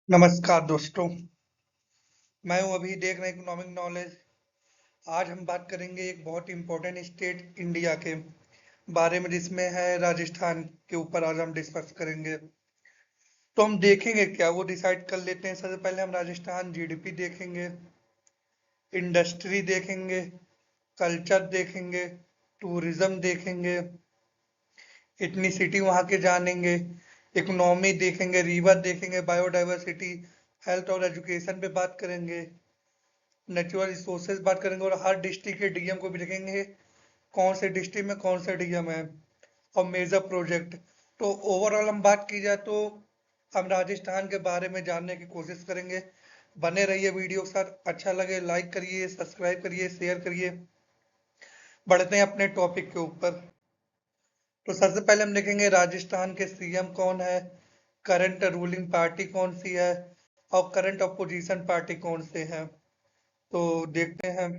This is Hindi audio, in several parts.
नमस्कार दोस्तों। मैं हूं अभी देख रहे हैं इकोनॉमिक नॉलेज। आज हम बात करेंगे एक बहुत इंपॉर्टेंट स्टेट इंडिया के बारे में जिसमें है राजस्थान के ऊपर आज हम डिस्कस करेंगे। तो हम देखेंगे क्या वो डिसाइड कर लेते हैं। सबसे पहले हम राजस्थान जीडीपी देखेंगे, इंडस्ट्री देखेंगे, कल्चर देखेंगे, टूरिज्म देखेंगे, इथनिसिटी वहाँ के जानेंगे, इकोनॉमी देखेंगे, रिवर देखेंगे, बायोडाइवर्सिटी, हेल्थ और एजुकेशन पे बात करेंगे, नेचुरल रिसोर्सेज बात करेंगे और हर डिस्ट्रिक्ट के डीएम को भी देखेंगे कौन से डिस्ट्रिक्ट में कौन सा डीएम है और मेजर प्रोजेक्ट। तो ओवरऑल हम बात की जाए तो हम राजस्थान के बारे में जानने की कोशिश करेंगे। बने रहिए वीडियो के साथ। अच्छा लगे लाइक करिए, सब्सक्राइब करिए, शेयर करिए। बढ़ते हैं अपने टॉपिक के ऊपर। तो सबसे पहले हम देखेंगे राजस्थान के सीएम कौन है, करंट रूलिंग पार्टी कौन सी है और करंट अपोजिशन पार्टी कौन से है। तो देखते हैं।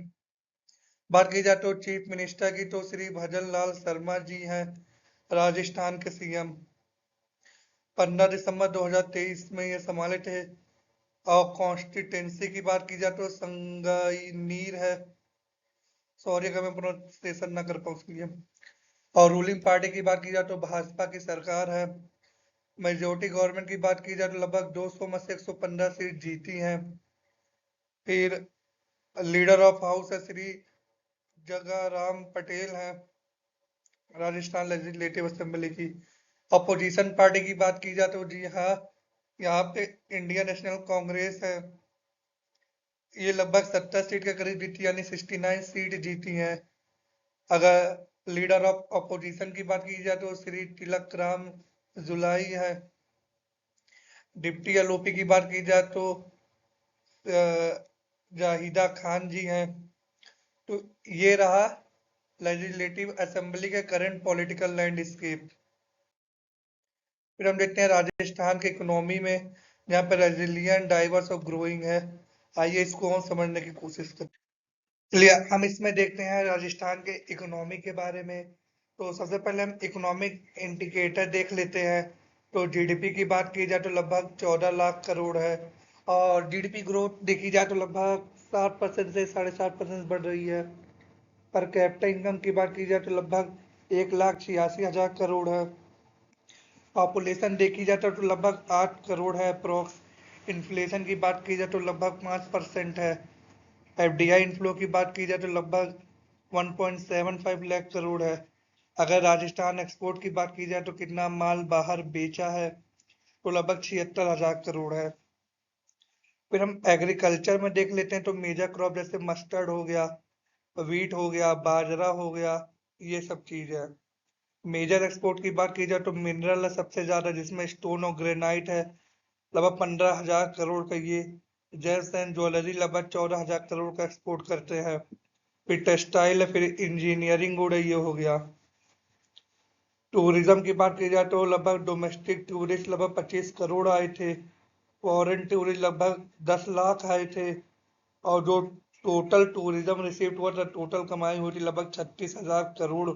बात की जाए तो चीफ मिनिस्टर की तो श्री भजन लाल शर्मा जी हैं राजस्थान के सीएम। 15 दिसंबर 2023 में ये संभाले थे। और कॉन्स्टिट्यूंसी की बात की जाए तो संगनीर है। सॉरी अगर मैं प्रोनाउंसिएशन ना कर पाऊँ उसके लिए। और रूलिंग पार्टी की बात की जाए तो भाजपा की सरकार है। मेजोरिटी गवर्नमेंट की बात की जाए तो लगभग 200 में से 115 सीट जीती हैं। फिर लीडर ऑफ हाउस है श्री जगराम पटेल हैं राजस्थान लेजिस्लेटिव असेंबली की। अपोजिशन पार्टी की बात की जाए तो जी हाँ, यहाँ पे इंडियन नेशनल कांग्रेस है। ये लगभग 70 सीट के करीब जीती यानी 69 सीट जीती हैं। अगर लीडर ऑफ अपोजिशन की बात की जाए तो श्री तिलक राम जुलाई है। डिप्टी एलओपी की बात की जाए तो जाहिदा खान जी हैं। तो ये रहा लेजिस्लेटिव असेंबली के करंट पॉलिटिकल लैंडस्केप। फिर हम देखते हैं राजस्थान के इकोनॉमी में, जहाँ पर रेजिलियंट, डाइवर्स और ग्रोइंग है। आइए इसको हम समझने की कोशिश करते हैं। चलिए हम इसमें देखते हैं राजस्थान के इकोनॉमी के बारे में। तो सबसे पहले हम इकोनॉमिक इंडिकेटर देख लेते हैं। तो जीडीपी की बात की जाए तो लगभग 14 लाख करोड़ है। और जीडीपी ग्रोथ देखी जाए तो लगभग 7% से 7.5% बढ़ रही है। पर कैपिटा इनकम की बात की जाए तो लगभग 1,86,000 करोड़ है। पॉपुलेशन देखी जाए तो लगभग 8 करोड़ है अप्रोक्स। इन्फ्लेशन की बात की जाए तो लगभग 5% है। एफडीआई इनफ्लो की बात की जाए तो लगभग 1.75 लाख करोड़ है। अगर राजस्थान एक्सपोर्ट की बात की जाए तो कितना माल बाहर बेचा है तो लगभग 76,000 करोड़ है। फिर हम एग्रीकल्चर में देख लेते हैं तो मेजर क्रॉप जैसे मस्टर्ड हो गया, वीट हो गया, बाजरा हो गया, ये सब चीज है। मेजर एक्सपोर्ट की बात की जाए तो मिनरल है सबसे ज्यादा, जिसमें स्टोन और ग्रेनाइट है लगभग 15,000 करोड़ का ये। जेम्स एंड ज्वेलरी लगभग 14,000 करोड़ का एक्सपोर्ट करते हैं। फिर टेक्सटाइल है, फिर इंजीनियरिंग गुड है, ये हो गया। टूरिज्म की बात की जाए तो लगभग डोमेस्टिक टूरिस्ट लगभग 25 करोड़ आए थे। फॉरेन टूरिस्ट लगभग 10 लाख आए थे। और जो टोटल टूरिज्म रिसीव्ड हुआ था, टोटल कमाई हुई थी लगभग 36,000 करोड़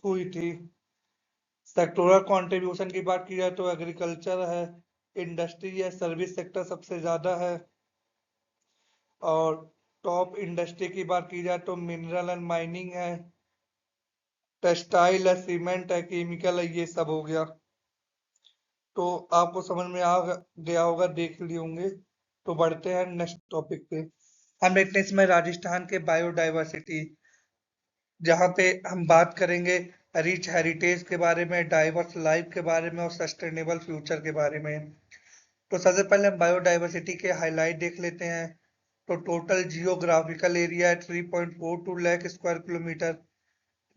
हुई थी। सेक्टोरल कंट्रीब्यूशन की बात की जाए तो एग्रीकल्चर है, इंडस्ट्री है, सर्विस सेक्टर सबसे ज्यादा है। और टॉप इंडस्ट्री की बात की जाए तो मिनरल एंड माइनिंग है, टेक्सटाइल है, सीमेंट है, केमिकल है, ये सब हो गया। तो आपको समझ में आ गया होगा, देख लिए होंगे। तो बढ़ते हैं नेक्स्ट टॉपिक पे। हम देखते हैं इसमें राजस्थान के बायोडाइवर्सिटी, जहाँ पे हम बात करेंगे रिच हेरिटेज के बारे में, डाइवर्स लाइफ के बारे में और सस्टेनेबल फ्यूचर के बारे में। तो सबसे पहले हम बायोडाइवर्सिटी के हाईलाइट देख लेते हैं। तो टोटल जियोग्राफिकल एरिया है 3.42 लाख स्क्वायर किलोमीटर,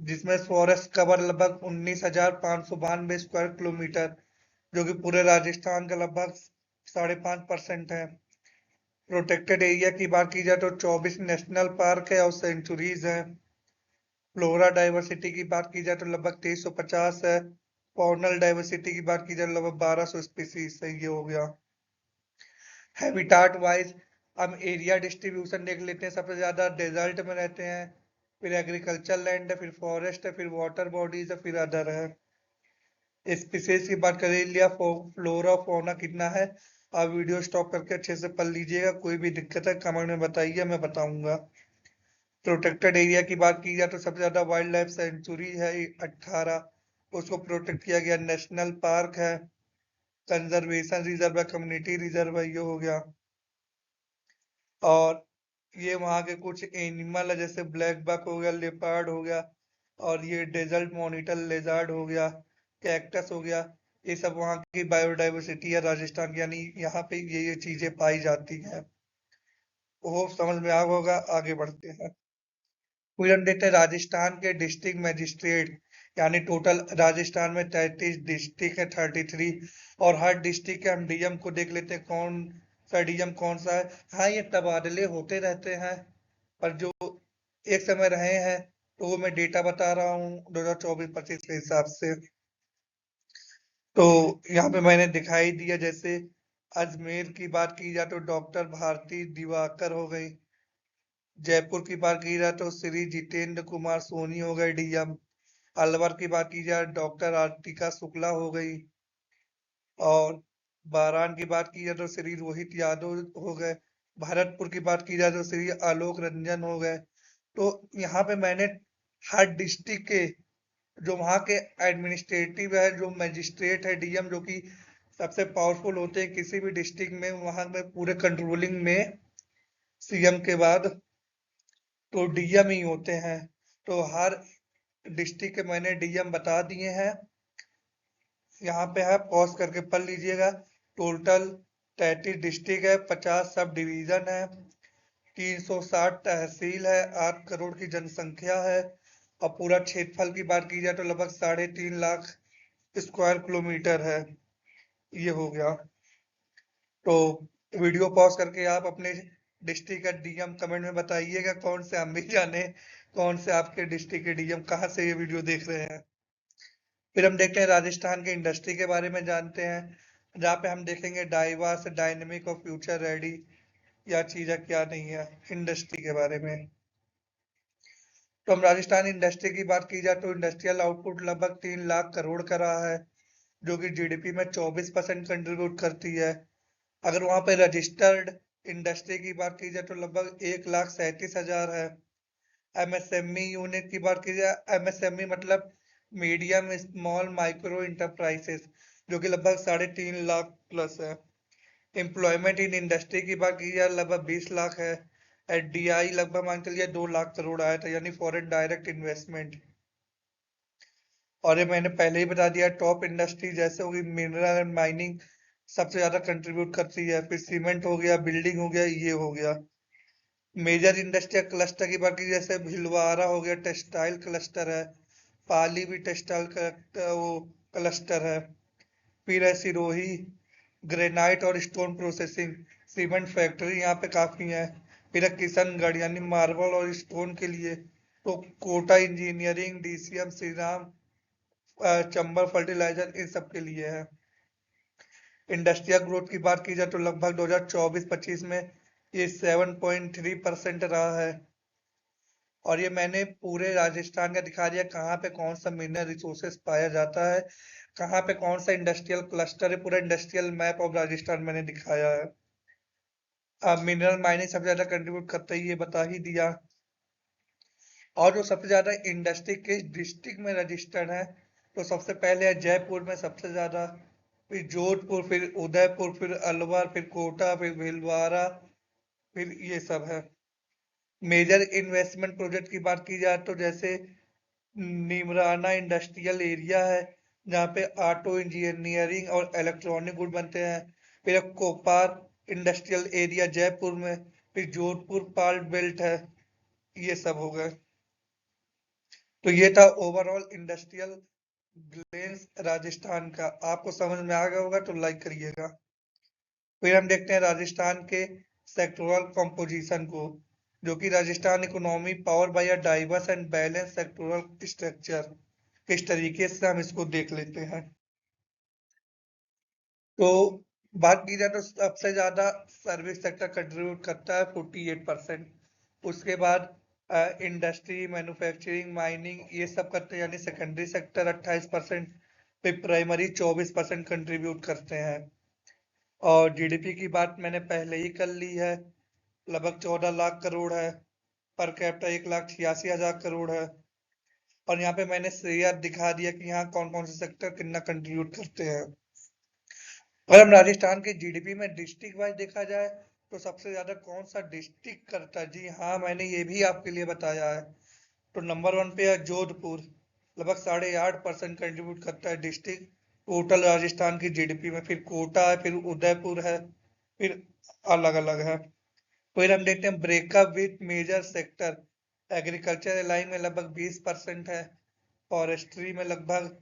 जिसमें फॉरेस्ट कवर लगभग 19,592 स्क्वायर किलोमीटर, जो कि पूरे राजस्थान का लगभग 5.5% है। प्रोटेक्टेड एरिया की बात की जाए तो 24 नेशनल पार्क है और सेंचुरीज है। फ्लोरा डाइवर्सिटी की बात की जाए तो लगभग 2350 है। फॉर्नल डाइवर्सिटी की बात की जाए तो लगभग 1200 स्पीसीज है, ये हो गया। हैबिटाट वाइज हम एरिया डिस्ट्रीब्यूशन देख लेते हैं। सबसे ज्यादा डेजर्ट में रहते हैं, फिर एग्रीकल्चर लैंड है, फिर फॉरेस्ट है, फिर वाटर बॉडीज है, फिर अदर है। स्पीसीज की बात करें लिया फ्लोरा फौना कितना है, आप वीडियो स्टॉप करके अच्छे से पढ़ लीजिएगा। कोई भी दिक्कत है कमेंट में बताइए, मैं बताऊंगा। प्रोटेक्टेड एरिया की बात की जाए तो सबसे ज्यादा वाइल्ड लाइफ सेंचुरी है 18, उसको प्रोटेक्ट किया गया। नेशनल पार्क है, कंजर्वेशन रिजर्व है, कम्युनिटी रिजर्व है, ये हो गया। और ये वहाँ के कुछ एनिमल है, जैसे ब्लैक बक हो गया, लेपर्ड हो गया, और ये डेजर्ट मॉनिटर लेजर्ड हो गया, कैक्टस हो गया। ये सब वहाँ की बायोडाइवर्सिटी है राजस्थान की, यानी यहाँ पे ये चीजें पाई जाती हैं। वो समझ में आ होगा, आगे बढ़ते हैं। फिर हम देखते हैं राजस्थान के डिस्ट्रिक्ट मजिस्ट्रेट, यानी टोटल राजस्थान में 33 डिस्ट्रिक्ट है, 33। और हर डिस्ट्रिक्ट के हम डीएम को देख लेते हैं, कौन सा डीएम कौन सा है। हाँ, ये तबादले होते रहते हैं, पर जो एक समय रहे हैं तो वो मैं डेटा बता रहा हूँ 2024-25 के हिसाब से। तो यहाँ पे मैंने दिखाई दिया, जैसे अजमेर की बात की जाए तो डॉक्टर भारती दिवाकर हो गई। जयपुर की बात की जाए तो श्री जितेंद्र कुमार सोनी हो गए डीएम। अलवर की बात की जाए डॉक्टर आर्टिका शुक्ला हो गई। और बारान की बात की जाए तो श्री रोहित यादव हो गए। भरतपुर की बात की जाए तो श्री आलोक रंजन हो गए। तो यहाँ पे मैंने हर डिस्ट्रिक्ट के जो वहाँ के एडमिनिस्ट्रेटिव है, जो मजिस्ट्रेट है डीएम, जो कि सबसे पावरफुल होते हैं किसी भी डिस्ट्रिक्ट में, वहां में पूरे कंट्रोलिंग में सीएम के बाद तो डीएम ही होते हैं। तो हर डिस्ट्रिक्ट के मैंने डीएम बता दिए हैं। यहाँ पे है, पॉज करके पढ़ लीजिएगा। टोटल 33 डिस्ट्रिक्ट है, 50 सब डिवीजन है, 360 तहसील है, 8 करोड़ की जनसंख्या है। और पूरा क्षेत्रफल की बात की जाए तो लगभग 3.5 लाख स्क्वायर किलोमीटर है। ये हो गया। तो वीडियो पॉज करके आप अपने डिस्ट्रिक्ट का डीएम कमेंट में बताइएगा, कौन से हम भी जाने कौन से आपके डिस्ट्रिक्ट के डीएम कहाँ से ये वीडियो देख रहे हैं। फिर हम देखते हैं राजस्थान के इंडस्ट्री के बारे में जानते हैं, जहाँ पे हम देखेंगे डाइवर्स डायनेमिक और फ्यूचर रेडी, या चीजें क्या नहीं है इंडस्ट्री के बारे में। तो हम राजस्थान इंडस्ट्री की बात की जाए तो इंडस्ट्रियल आउटपुट लगभग 3 लाख करोड़ का रहा है, जो कि जीडीपी में 24% कंट्रीब्यूट करती है। अगर वहां पे रजिस्टर्ड इंडस्ट्री की बात की जाए तो लगभग 1,37,000 है। एमएसएमई यूनिट की बात की जाए, एमएसएमई मतलब मीडियम स्मॉल माइक्रो इंटरप्राइजेस, जो कि लगभग 3.5 लाख प्लस है। एम्प्लॉयमेंट इन इंडस्ट्री की बात की जाए लगभग 20 लाख है। एफडीआई लगभग मान के चलिए 2 लाख करोड़ आया था, यानी फॉरेन डायरेक्ट इन्वेस्टमेंट। और ये मैंने पहले ही बता दिया, टॉप इंडस्ट्री जैसे होगी मिनरल एंड माइनिंग सबसे ज्यादा कंट्रीब्यूट करती है, फिर सीमेंट हो गया, बिल्डिंग हो गया, ये हो गया। मेजर इंडस्ट्रियल क्लस्टर की बात की जैसे भिलवाड़ा हो गया, टेक्सटाइल क्लस्टर है। पाली भी टेक्सटाइल वो क्लस्टर है। फिर है सिरोही, ग्रेनाइट और स्टोन प्रोसेसिंग, सीमेंट फैक्ट्री यहाँ पे काफी है। फिर है किशनगढ़, यानी मार्बल और स्टोन के लिए। तो Kota engineering, DCM Shri Ram, Chambal fertiliser, इन सब के लिए है। इंडस्ट्रियल ग्रोथ की बात की जाए तो लगभग 2024-25 में ये 7.3% रहा है। और ये मैंने पूरे राजस्थान का दिखा दिया, कहाँ पे कौन सा मिनरल रिसोर्सेस पाया जाता है, कहाँ पे कौन सा इंडस्ट्रियल क्लस्टर है, पूरा इंडस्ट्रियल मैप ऑफ राजस्थान मैंने दिखाया है। अब मिनरल माइनिंग सबसे ज्यादा कंट्रीब्यूट करता है, ये बता ही दिया। और जो सबसे ज्यादा इंडस्ट्री किस डिस्ट्रिक्ट में रजिस्टर्ड है, तो सबसे पहले है जयपुर में सबसे ज्यादा, फिर जोधपुर, फिर उदयपुर, फिर अलवर, फिर कोटा, फिर भीलवाड़ा, फिर ये सब है। मेजर इन्वेस्टमेंट प्रोजेक्ट की बात की जाए तो जैसे नीमराना इंडस्ट्रियल एरिया है, जहाँ पे ऑटो इंजीनियरिंग और इलेक्ट्रॉनिक गुड बनते हैं। फिर कोपार इंडस्ट्रियल एरिया जयपुर में, फिर जोधपुर पार्ट बेल्ट है। ये सब हो गए। तो ये था ओवरऑल इंडस्ट्रियल ग्लेंस राजस्थान का। आपको समझ में आ गया होगा तो लाइक करिएगा। फिर हम देखते हैं राजस्थान के सेक्टोरल कंपोजिशन को, जो कि Rajasthan economy power bye a diverse and balance sectoral structure, किस तरीके से हम इसको देख लेते हैं। तो बात की जाए तो सबसे ज्यादा सर्विस सेक्टर कंट्रीब्यूट करता है 48%। उसके बाद इंडस्ट्री, मैन्युफैक्चरिंग, माइनिंग, ये सब करते हैं, यानी सेकेंडरी सेक्टर 28%। फिर प्राइमरी 24% कंट्रीब्यूट करते हैं। और जीडीपी की बात मैंने पहले ही कर ली है, लगभग 14 लाख करोड़ है। पर कैपिटा 1,86,000 करोड़ है। और यहाँ पे मैंने शेयर दिखा दिया कि यहाँ कौन कौन से सेक्टर कितना कंट्रीब्यूट करते हैं। अगर हम राजस्थान के जीडीपी में डिस्ट्रिक्ट वाइज देखा जाए तो सबसे ज्यादा कौन सा डिस्ट्रिक्ट करता है, जी हाँ, मैंने ये भी आपके लिए बताया है। तो नंबर 1 पे है जोधपुर, लगभग 8.5% कंट्रीब्यूट करता है डिस्ट्रिक्ट टोटल राजस्थान की जीडीपी में। फिर कोटा है, फिर उदयपुर है, फिर अलग अलग है। फिर हम देखते हैं breakup with major sector. Agriculture line में लगभग 20% है, फॉरेस्ट्री में लगभग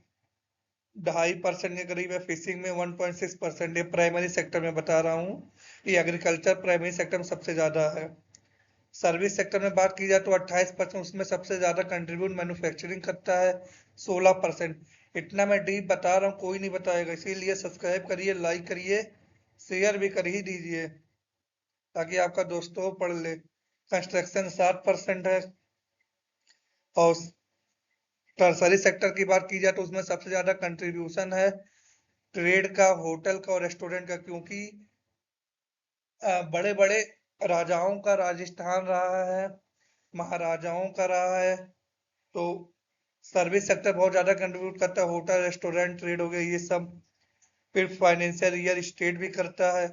2.5% के करीब है, फिशिंग में 1.6%। ये प्राइमरी सेक्टर में बता रहा हूँ, ये एग्रीकल्चर प्राइमरी सेक्टर में सबसे ज्यादा है। सर्विस सेक्टर में बात की जाए तो 28%, उसमें सबसे ज्यादा कंट्रीब्यूट मैन्युफैक्चरिंग करता है 16%। इतना मैं डीप बता रहा हूँ, कोई नहीं बताएगा, इसीलिए सब्सक्राइब करिए, लाइक करिए, शेयर भी कर ही दीजिए ताकि आपका दोस्तों पढ़ ले। कंस्ट्रक्शन 7% है। और टर्सरी सेक्टर की बात की जाए तो उसमें सबसे ज्यादा कंट्रीब्यूशन है ट्रेड का, होटल का और रेस्टोरेंट का, क्योंकि बड़े बड़े राजाओं का राजस्थान रहा है, महाराजाओं का रहा है। तो सर्विस सेक्टर बहुत ज्यादा कंट्रीब्यूट करता है, होटल रेस्टोरेंट ट्रेड हो गया ये सब। फिर फाइनेंशियल रियल एस्टेट भी करता है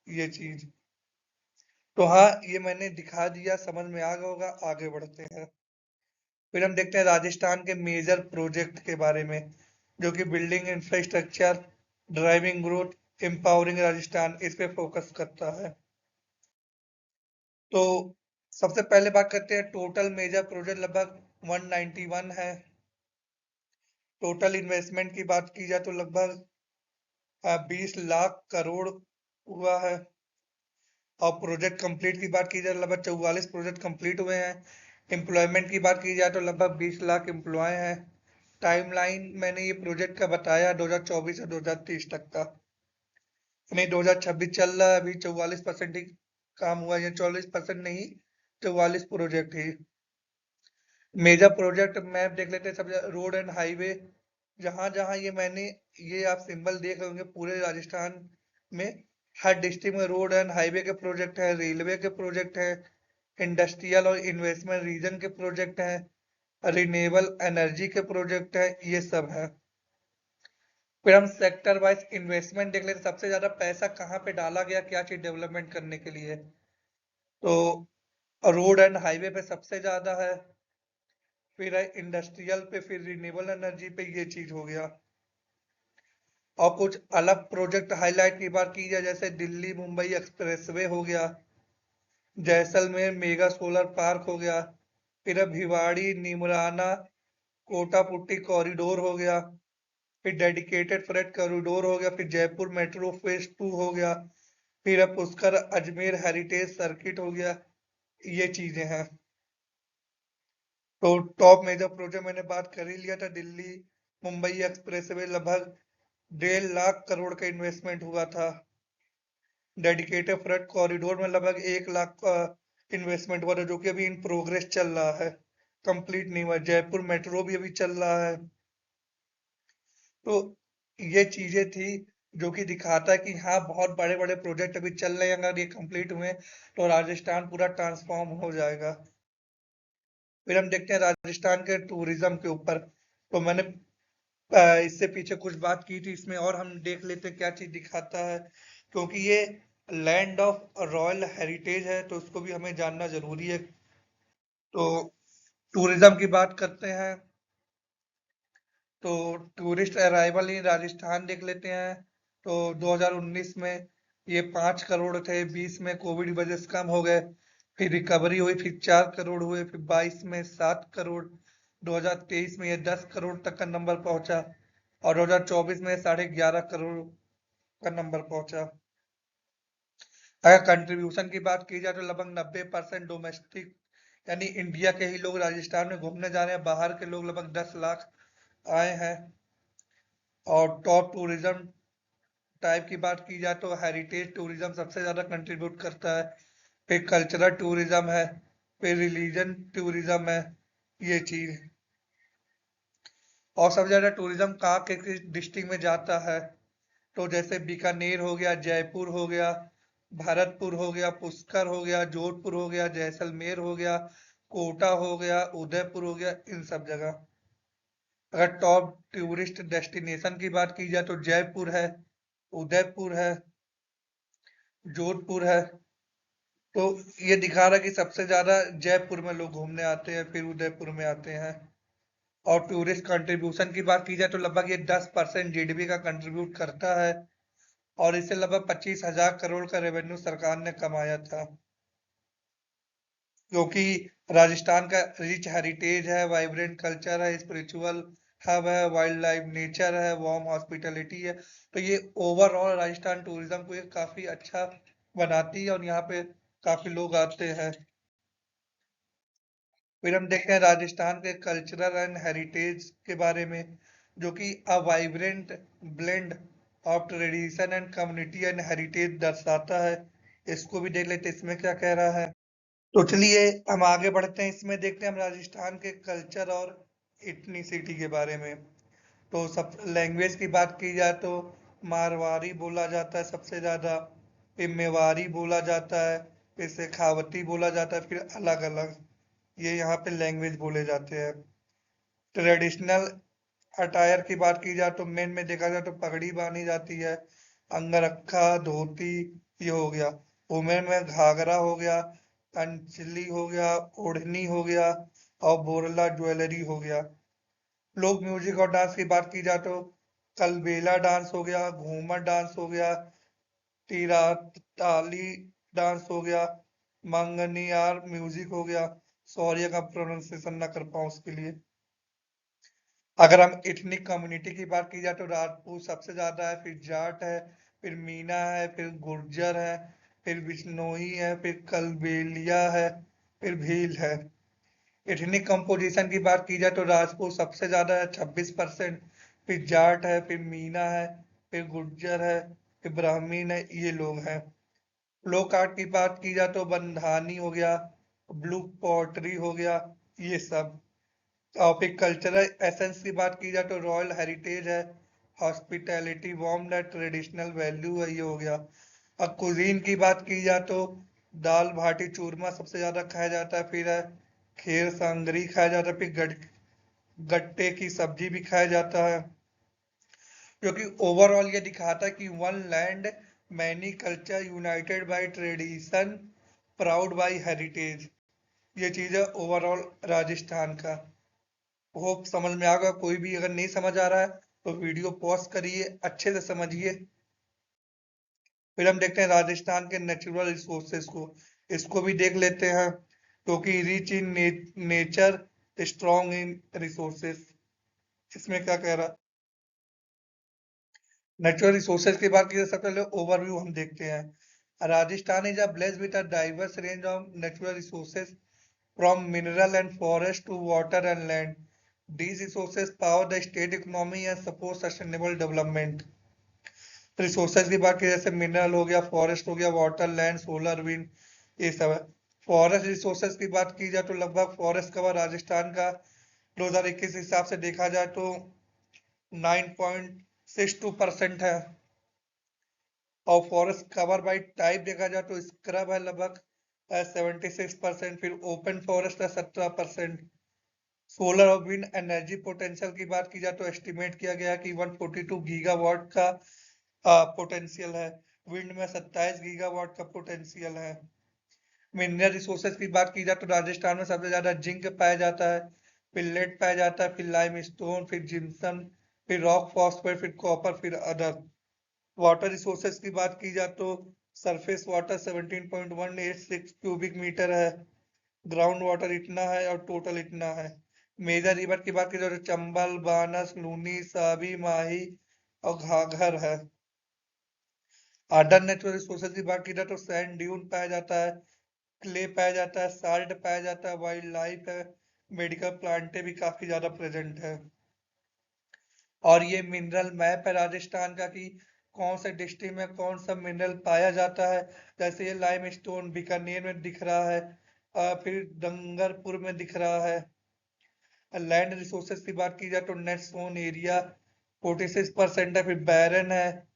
ये चीज। तो हाँ, ये मैंने दिखा दिया, समझ में आ गया होगा। आगे बढ़ते हैं। फिर हम देखते हैं राजस्थान के मेजर प्रोजेक्ट के बारे में, जो कि building infrastructure, driving growth, empowering Rajasthan, इस पे फोकस करता है। तो सबसे पहले बात करते हैं टोटल मेजर प्रोजेक्ट, लगभग 191 है। टोटल इन्वेस्टमेंट की बात की जाए तो लगभग 20 लाख करोड़ हुआ है। और प्रोजेक्ट कंप्लीट की बात की जाए लगभग 44 प्रोजेक्ट कंप्लीट हुए हैं। एम्प्लॉयमेंट की बात की जाए तो लगभग 20 लाख एम्प्लॉय हैं। टाइमलाइन मैंने ये प्रोजेक्ट का बताया 2024 से 2030 तक का। नहीं, 2026 चल रहा है, अभी 44% ही काम हुआ है, 44% नहीं, 44 प्रोजेक्ट ही। मेजर प्रोजेक्ट मैप देख लेते हैं। सब रोड एंड हाईवे, जहां जहां ये मैंने, ये आप सिंबल देख रहे होंगे पूरे राजस्थान में, हर डिस्ट्रिक्ट में रोड एंड हाईवे के प्रोजेक्ट है, रेलवे के प्रोजेक्ट है, इंडस्ट्रियल और इन्वेस्टमेंट रीजन के प्रोजेक्ट है, रिन्यूएबल एनर्जी के प्रोजेक्ट है, ये सब है। फिर हम सेक्टर वाइज इन्वेस्टमेंट देख लेते हैं, सबसे ज्यादा पैसा कहाँ पे डाला गया क्या चीज डेवलपमेंट करने के लिए। तो रोड एंड हाईवे पे सबसे ज्यादा है, फिर है इंडस्ट्रियल पे, फिर रिन्यूएबल एनर्जी पे, ये चीज हो गया। और कुछ अलग प्रोजेक्ट हाईलाइट की बात की जाए, जैसे दिल्ली मुंबई एक्सप्रेसवे हो गया, जैसलमेर मेगा सोलर पार्क हो गया, फिर अब भिवाड़ी नीमराना कोटापुट्टी कॉरिडोर हो गया, फिर डेडिकेटेड फ्रेट कॉरिडोर हो गया, फिर जयपुर मेट्रो फेज 2 हो गया, फिर अब पुष्कर अजमेर हेरिटेज सर्किट हो गया, ये चीजें हैं। तो टॉप मेजर प्रोजेक्ट मैंने बात कर ही लिया था, दिल्ली मुंबई एक्सप्रेसवे लगभग 1.5 लाख करोड़ का इन्वेस्टमेंट हुआ था। डेडिकेटेड फ्रेट कॉरिडोर में लगभग 1 लाख का इन्वेस्टमेंट हुआ था, जो कि अभी इन प्रोग्रेस चल रहा है, कंप्लीट नहीं हुआ। जयपुर मेट्रो भी अभी चल रहा है। तो ये चीजें थी जो कि दिखाता है कि हाँ, बहुत बड़े बड़े प्रोजेक्ट अभी चल रहे हैं, अगर ये कंप्लीट हुए तो राजस्थान पूरा ट्रांसफॉर्म हो जाएगा। फिर हम देखते हैं राजस्थान के टूरिज्म के ऊपर। तो मैंने इससे पीछे कुछ बात की थी, इसमें और हम देख लेते हैं क्या चीज दिखाता है, क्योंकि ये लैंड ऑफ रॉयल हेरिटेज है तो उसको भी हमें जानना जरूरी है। तो टूरिज्म की बात करते हैं, तो टूरिस्ट अराइवल इन राजस्थान देख लेते हैं। तो 2019 में ये 5 करोड़ थे, 20 में कोविड की वजह से कम हो गए, फिर रिकवरी हुई, फिर 4 करोड़ हुए, फिर 22 में 7 करोड़, 2023 में ये 10 करोड़ तक का नंबर पहुंचा, और 2024 में 11.5 करोड़ का नंबर पहुंचा। अगर कंट्रीब्यूशन की बात की जाए तो लगभग 90% डोमेस्टिक, यानी इंडिया के ही लोग राजस्थान में घूमने जा रहे हैं, बाहर के लोग लगभग 10 लाख आए हैं। और टॉप टूरिज्म टाइप की बात की जाए तो हेरिटेज टूरिज्म सबसे ज्यादा कंट्रीब्यूट करता है, फिर कल्चरल टूरिज्म है, फिर रिलीजन टूरिज्म है, ये चीज। और सबसे ज्यादा टूरिज्म कहाँ के किस डिस्ट्रिक्ट में जाता है, तो जैसे बीकानेर हो गया, जयपुर हो गया, भरतपुर हो गया, पुष्कर हो गया, जोधपुर हो गया, जैसलमेर हो गया, कोटा हो गया, उदयपुर हो गया, इन सब जगह। अगर टॉप टूरिस्ट डेस्टिनेशन की बात की जाए तो जयपुर है, उदयपुर है, जोधपुर है। तो ये दिखा रहा है कि सबसे ज्यादा जयपुर में लोग घूमने आते हैं, फिर उदयपुर में आते हैं। और टूरिस्ट कंट्रीब्यूशन की बात की जाए तो लगभग ये 10% जीडीपी का कंट्रीब्यूट करता है। और इससे लगभग 25,000 करोड़ का रेवेन्यू सरकार ने कमाया था। क्योंकि राजस्थान का रिच हेरिटेज है, वाइब्रेंट कल्चर है, स्पिरिचुअल हब है, वाइल्ड लाइफ नेचर है, वार्म हॉस्पिटैलिटी है। तो ये ओवरऑल राजस्थान टूरिज्म को एक काफी अच्छा बनाती है और यहाँ पे काफी लोग आते हैं। फिर हम देखते हैं राजस्थान के कल्चरल एंड हेरिटेज के बारे में, जो कि अ vibrant blend of tradition and community and heritage दर्शाता है। इसको भी देख लेते हैं इसमें क्या कह रहा है। तो चलिए हम आगे बढ़ते हैं, इसमें देखते हैं हम राजस्थान के कल्चर और इथनिसिटी के बारे में। तो सब लैंग्वेज की बात की जाए तो मारवाड़ी बोला जाता है सबसे ज्यादा, फिर मेवाड़ी बोला जाता है, फिर शेखावती बोला जाता है, फिर अलग अलग ये यहाँ पे लैंग्वेज बोले जाते हैं। ट्रेडिशनल अटायर की बात की जाए तो मेन में देखा जाए तो पगड़ी बांधी जाती है, अंगरखा, धोती, ये हो गया। वुमेन में घाघरा हो गया, अंचली हो गया, ओढ़नी हो गया, और बोरला ज्वेलरी हो गया। लोक म्यूजिक और डांस की बात की जाए तो कलबेला डांस हो गया, घूमर डांस हो गया, तिराताली डांस हो गया, मंगनियार म्यूजिक हो गया। सॉरी अगर प्रोनाउंसिएशन ना कर पाऊँ उसके लिए। अगर हम इथनिक कम्युनिटी की बात की जाए तो राजपूत सबसे ज्यादा है, फिर जाट है, फिर मीना है, फिर गुर्जर है, फिर बिश्नोई है, फिर कलबेलिया है, फिर भील है। इथनिक कंपोजिशन की बात की जाए तो राजपूत सबसे ज्यादा है 26%, फिर जाट है, फिर मीना है, फिर गुर्जर है, फिर ब्राह्मीण है, ये लोग हैं। लोक आर्ट की बात की जाए तो बंधानी हो गया, ब्लू पॉटरी हो गया, ये सब। और फिर कल्चरल एसेंस की बात की जाए तो रॉयल हेरिटेज है, हॉस्पिटैलिटी, वार्म है, ट्रेडिशनल वैल्यू है, ये हो गया। अब कुजीन की बात की जाए तो दाल भाटी चूरमा सबसे ज्यादा खाया जाता है, फिर है खीर सांगरी खाया जाता है, फिर गट्टे की सब्जी भी खाया जाता है। क्योंकि ओवरऑल ये दिखाता है कि one land many culture united by tradition proud by heritage. ये चीज है ओवरऑल राजस्थान का। होप समझ में आ गया। कोई भी अगर नहीं समझ आ रहा है तो वीडियो पॉज करिए, अच्छे से समझिए। फिर हम देखते हैं राजस्थान के नेचुरल रिसोर्सेज को, इसको भी देख लेते हैं। क्योंकि rich in nature, strong in resources, इसमें क्या कह रहा है। नेचुरल रिसोर्सेज की बात की जाए, सबसे पहले ओवरव्यू हम देखते हैं। Rajasthan is blessed with a diverse range of natural resources from mineral and forest to water and land. These resources power the state economy and support sustainable development. Resources की बात की जैसे मिनरल हो गया, फॉरेस्ट हो गया, वाटर, लैंड, सोलर, विंड, ये सब है। फॉरेस्ट रिसोर्सेज की बात की जाए तो लगभग फॉरेस्ट कवर राजस्थान का 2021 हिसाब से देखा जाए तो 9.62% है। और फॉरेस्ट कवर बाई टाइप देखा जाए तो स्क्रब है लगभग 76%, फिर ओपन फॉरेस्ट है 17%। सोलर और विंड एनर्जी पोटेंशियल की बात की जाए तो एस्टिमेट किया गया कि 142 गीगावाट का पोटेंशियल है। विंड में 27 गीगावाट का पोटेंशियल है। मिनरल रिसोर्सेज की बात की जाए तो राजस्थान में सबसे ज्यादा जिंक पाया जाता है, फिर लेड पाया जाता है, फिर लाइम स्टोन, फिर जिप्सम, फिर रॉक फॉस्फेट, फिर कॉपर, फिर अदर। वाटर रिसोर्सेज की बात की जाए तो सरफेस वाटर 17.186 क्यूबिक मीटर है, ग्राउंड वाटर इतना है और टोटल इतना है। मेजर रिवर की बात की जाए तो चंबल, बानस, लूनी, साबी, माही और घाघर है। अदर नेचुरल रिसोर्सेज की बात की जाए तो सैंड ड्यून पाया जाता है, क्ले पाया जाता है, साल्ट पाया जाता है, वाइल्ड लाइफ है, मेडिकल प्लांटें भी काफी ज्यादा प्रेजेंट है। और ये मिनरल मैप है राजस्थान का कि कौन से डिस्ट्रिक्ट में कौन सा मिनरल पाया जाता है। जैसे ये लाइम स्टोन बीकानेर में दिख रहा है, फिर डंगरपुर में दिख रहा है। लैंड रिसोर्सेज की बात की जाए तो नेट सोन एरिया 46% है, फिर बैरन है,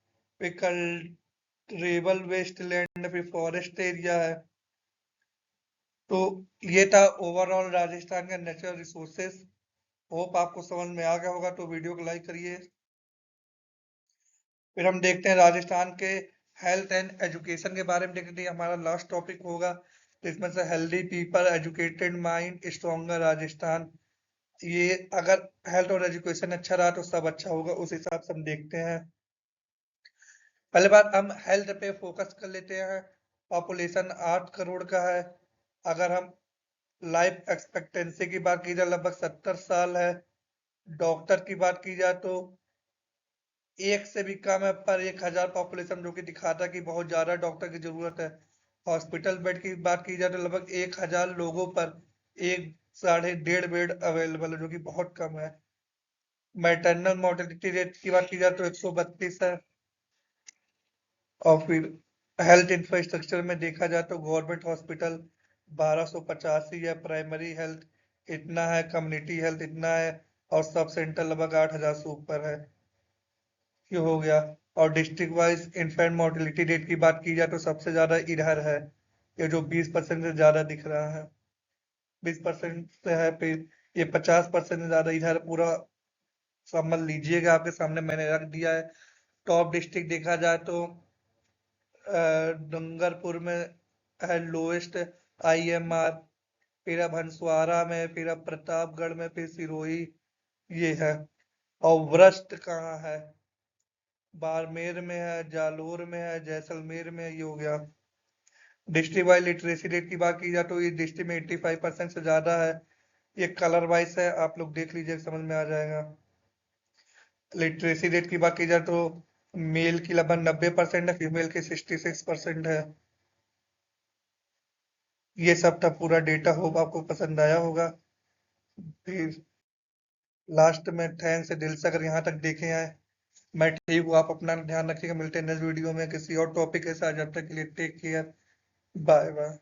फिर कल्टिवेबल वेस्टलैंड, फिर फॉरेस्ट एरिया है। तो ये था ओवरऑल राजस्थान का नेचुरल रिसोर्सेस। होप आपको समझ में आ गया होगा, तो वीडियो को लाइक करिए। फिर हम देखते हैं राजस्थान के हेल्थ एंड एजुकेशन के बारे में देखते हैं, हमारा लास्ट टॉपिक होगा। तो इसमें से healthy people, educated mind, stronger Rajasthan. ये अगर हेल्थ और एजुकेशन अच्छा रहा तो सब अच्छा होगा, उस हिसाब से हम देखते हैं। पहले बात हम हेल्थ पे फोकस कर लेते हैं। पॉपुलेशन 8 करोड़ का है। अगर हम लाइफ एक्सपेक्टेंसी की बात की जाए लगभग 70 साल है। डॉक्टर की बात की जाए तो एक से भी कम है पर 1000 पॉपुलेशन, जो कि दिखाता है कि बहुत ज्यादा डॉक्टर की जरूरत है। हॉस्पिटल बेड की बात की जाए तो लगभग 1000 लोगों पर एक 1.5 बेड अवेलेबल है, जो कि बहुत कम है। मैटरनल मोर्टेलिटी रेट की बात की जाए तो 132 है। और फिर हेल्थ इंफ्रास्ट्रक्चर में देखा जाए तो गवर्नमेंट हॉस्पिटल 1285 है, प्राइमरी हेल्थ इतना है, कम्युनिटी हेल्थ इतना है, और सब सेंटर लगभग 8000 से ऊपर है। ये हो गया। और district wise infant mortality rate की बात की जाए तो सबसे ज्यादा इधर है, ये जो 20% से ज्यादा दिख रहा है। 20% से है, फिर ये 50% से ज्यादा इधर पूरा समझ लीजिएगा, आपके सामने मैंने रख दिया है। टॉप डिस्ट्रिक्ट देखा जाए तो डूंगरपुर में है लोएस्ट IMR, फिर अब भंसवाड़ा में, फिर अब प्रतापगढ़ में, फिर सिरोही ये है। और वृष्ट कहाँ है? बाड़मेर में है, जालोर में है, जैसलमेर में, ये हो गया। डिस्ट्रिक्ट वाइज लिटरेसी रेट की बात की जाए तो ये डिस्ट्रिक्ट में 85% से ज्यादा है। ये कलर वाइज है, आप लोग देख लीजिए, समझ में आ जाएगा। लिटरेसी रेट की बात की जाए तो मेल की लगभग 90% है, फीमेल की 66% है। ये सब था पूरा डेटा, होप आपको पसंद आया होगा। फिर लास्ट में थैंक्स दिल से अगर यहाँ तक देखे हैं। मैं ठीक हूँ, आप अपना ध्यान रखिएगा, मिलते हैं नेक्स्ट वीडियो में किसी और टॉपिक के साथ। जब तक के लिए टेक केयर, बाय बाय।